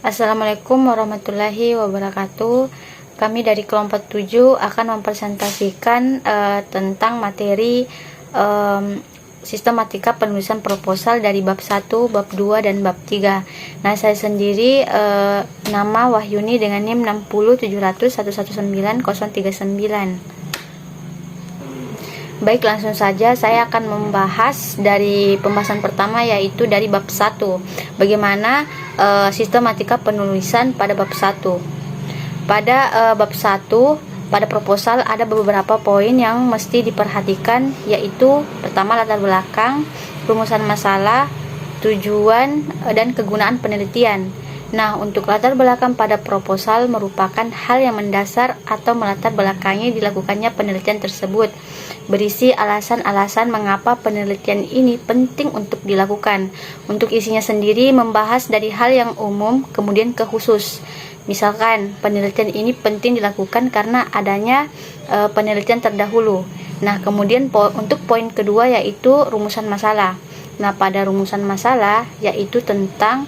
Assalamualaikum warahmatullahi wabarakatuh. Kami dari kelompok 7 akan mempresentasikan tentang materi sistematika penulisan proposal dari bab 1, bab 2, dan bab 3. Nah, saya sendiri nama Wahyuni dengan NIM 60701190039. Baik, langsung saja saya akan membahas dari pembahasan pertama, yaitu dari bab 1. Bagaimana sistematika penulisan pada bab 1. Pada bab 1, pada proposal ada beberapa poin yang mesti diperhatikan, yaitu pertama latar belakang, rumusan masalah, tujuan, dan kegunaan penelitian. Nah, untuk latar belakang pada proposal merupakan hal yang mendasar atau melatar belakangi dilakukannya penelitian tersebut, berisi alasan-alasan mengapa penelitian ini penting untuk dilakukan. Untuk isinya sendiri membahas dari hal yang umum kemudian ke khusus. Misalkan penelitian ini penting dilakukan karena adanya penelitian terdahulu. Nah, kemudian untuk poin kedua yaitu rumusan masalah. Nah, pada rumusan masalah yaitu tentang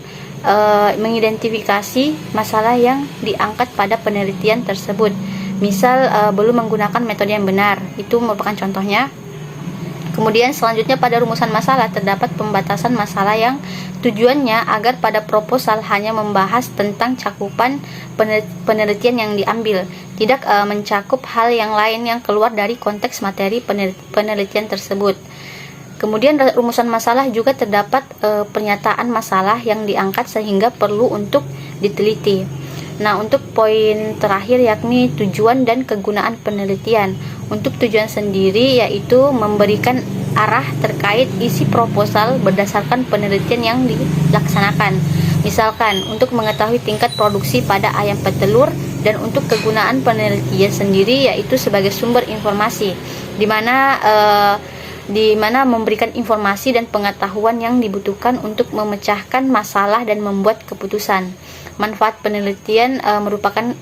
mengidentifikasi masalah yang diangkat pada penelitian tersebut. Misal belum menggunakan metode yang benar, itu merupakan contohnya. Kemudian selanjutnya pada rumusan masalah terdapat pembatasan masalah yang tujuannya agar pada proposal hanya membahas tentang cakupan penelitian yang diambil, tidak mencakup hal yang lain yang keluar dari konteks materi penelitian tersebut. Kemudian rumusan masalah juga terdapat pernyataan masalah yang diangkat sehingga perlu untuk diteliti. Nah, untuk poin terakhir yakni tujuan dan kegunaan penelitian. Untuk tujuan sendiri yaitu memberikan arah terkait isi proposal berdasarkan penelitian yang dilaksanakan. Misalkan untuk mengetahui tingkat produksi pada ayam petelur, dan untuk kegunaan penelitian sendiri yaitu sebagai sumber informasi, di mana memberikan informasi dan pengetahuan yang dibutuhkan untuk memecahkan masalah dan membuat keputusan. Manfaat penelitian merupakan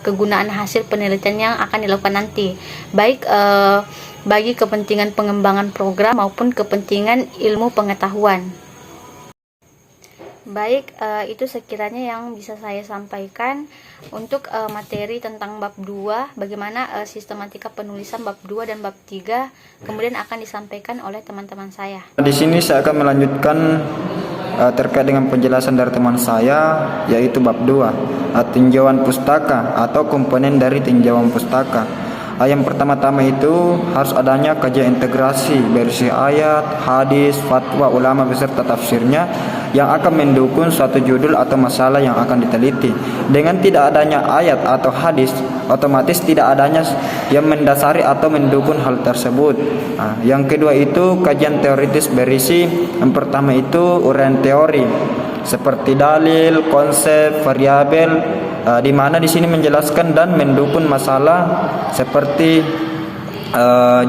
kegunaan hasil penelitian yang akan dilakukan nanti, baik bagi kepentingan pengembangan program maupun kepentingan ilmu pengetahuan. Baik, itu sekiranya yang bisa saya sampaikan untuk materi tentang bab 2, bagaimana sistematika penulisan bab 2 dan bab 3, kemudian akan disampaikan oleh teman-teman saya. Di sini saya akan melanjutkan terkait dengan penjelasan dari teman saya, yaitu bab 2, tinjauan pustaka atau komponen dari tinjauan pustaka. Yang pertama-tama itu harus adanya kajian integrasi berisi ayat, hadis, fatwa ulama beserta tafsirnya yang akan mendukung suatu judul atau masalah yang akan diteliti. Dengan tidak adanya ayat atau hadis, otomatis tidak adanya yang mendasari atau mendukung hal tersebut. Yang kedua itu kajian teoritis berisi, yang pertama itu uraian teori seperti dalil, konsep, variabel, di mana di sini menjelaskan dan mendukung masalah seperti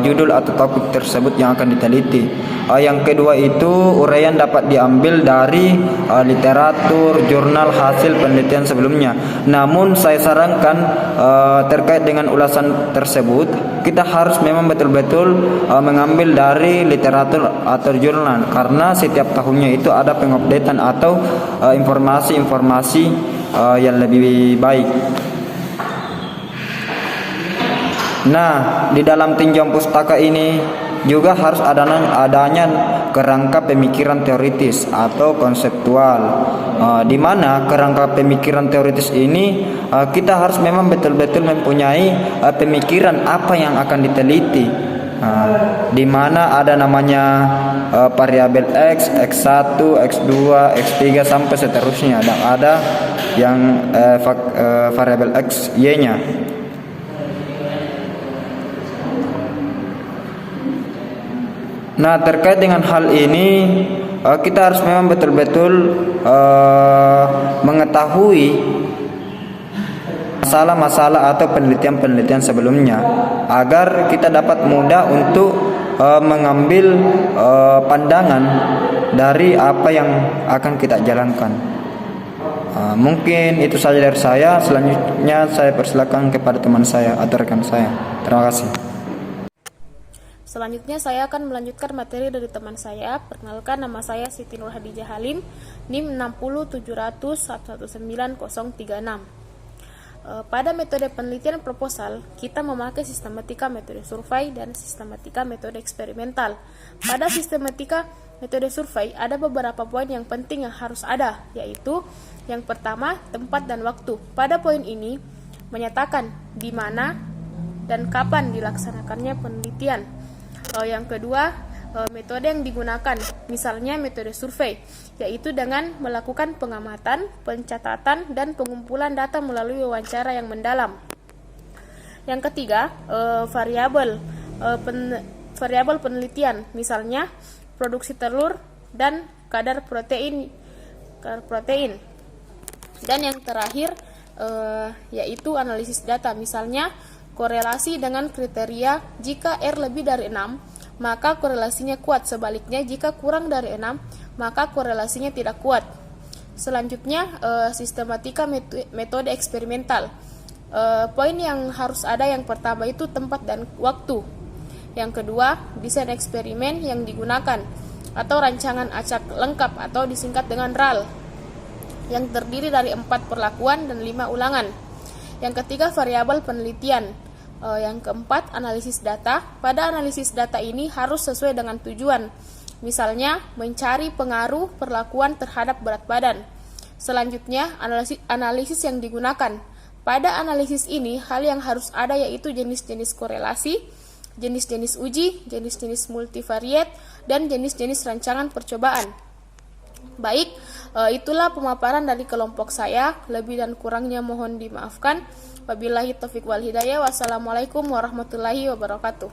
judul atau topik tersebut yang akan diteliti. Yang kedua itu uraian dapat diambil dari literatur, jurnal hasil penelitian sebelumnya. Namun saya sarankan terkait dengan ulasan tersebut kita harus memang betul-betul mengambil dari literatur atau jurnal, karena setiap tahunnya itu ada pengupdatean atau informasi-informasi yang lebih baik. Nah, di dalam tinjauan pustaka ini juga harus adanya kerangka pemikiran teoritis atau konseptual, di mana kerangka pemikiran teoritis ini kita harus memang betul-betul mempunyai pemikiran apa yang akan diteliti, di mana ada namanya variabel X, X1, X2, X3 sampai seterusnya, dan ada yang variabel X, Y-nya. Nah, terkait dengan hal ini kita harus memang betul-betul mengetahui masalah-masalah atau penelitian-penelitian sebelumnya agar kita dapat mudah untuk mengambil pandangan dari apa yang akan kita jalankan. Mungkin itu saja dari saya. Selanjutnya saya persilakan kepada teman saya atau rekan saya. Terima kasih. Selanjutnya saya akan melanjutkan materi dari teman saya. Perkenalkan, nama saya Siti Nur Hadijah Halim, NIM 60700119036. Pada metode penelitian proposal, kita memakai sistematika metode survei dan sistematika metode eksperimental. Pada sistematika metode survei, ada beberapa poin yang penting yang harus ada, yaitu yang pertama, tempat dan waktu. Pada poin ini, menyatakan di mana dan kapan dilaksanakannya penelitian. Yang kedua, metode yang digunakan, misalnya metode survei, yaitu dengan melakukan pengamatan, pencatatan, dan pengumpulan data melalui wawancara yang mendalam. Yang ketiga, variabel penelitian, misalnya produksi telur dan kadar protein. Dan yang terakhir, yaitu analisis data, misalnya korelasi dengan kriteria. Jika R lebih dari 6, maka korelasinya kuat. Sebaliknya, jika kurang dari 6, maka korelasinya tidak kuat. Selanjutnya, sistematika metode eksperimental. Poin yang harus ada yang pertama itu tempat dan waktu. Yang kedua, desain eksperimen yang digunakan atau rancangan acak lengkap atau disingkat dengan RAL, yang terdiri dari 4 perlakuan dan 5 ulangan. Yang ketiga, variabel penelitian. Yang keempat, analisis data. Pada analisis data ini harus sesuai dengan tujuan, misalnya mencari pengaruh perlakuan terhadap berat badan. Selanjutnya, analisis yang digunakan. Pada analisis ini, hal yang harus ada yaitu jenis-jenis korelasi, jenis-jenis uji, jenis-jenis multivariat, dan jenis-jenis rancangan percobaan. Baik, itulah pemaparan dari kelompok saya. Lebih dan kurangnya mohon dimaafkan. Wabillahi taufiq wal hidayah. Wassalamualaikum warahmatullahi wabarakatuh.